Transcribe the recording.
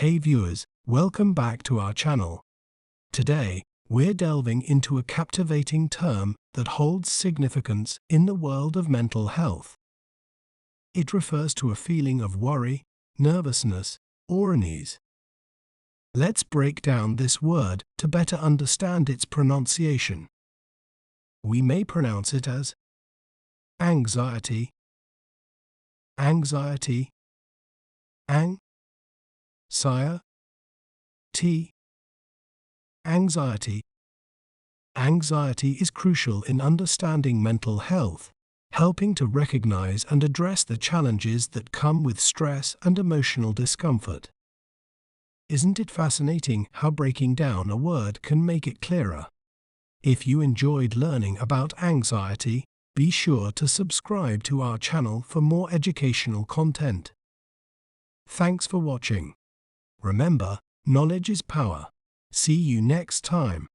Hey viewers, welcome back to our channel. Today, we're delving into a captivating term that holds significance in the world of mental health. It refers to a feeling of worry, nervousness, or unease. Let's break down this word to better understand its pronunciation. We may pronounce it as anxiety, anxiety, anxiety. Anxiety is crucial in understanding mental health, helping to recognize and address the challenges that come with stress and emotional discomfort. Isn't it fascinating how breaking down a word can make it clearer? If you enjoyed learning about anxiety, be sure to subscribe to our channel for more educational content. Thanks for watching. Remember, knowledge is power. See you next time.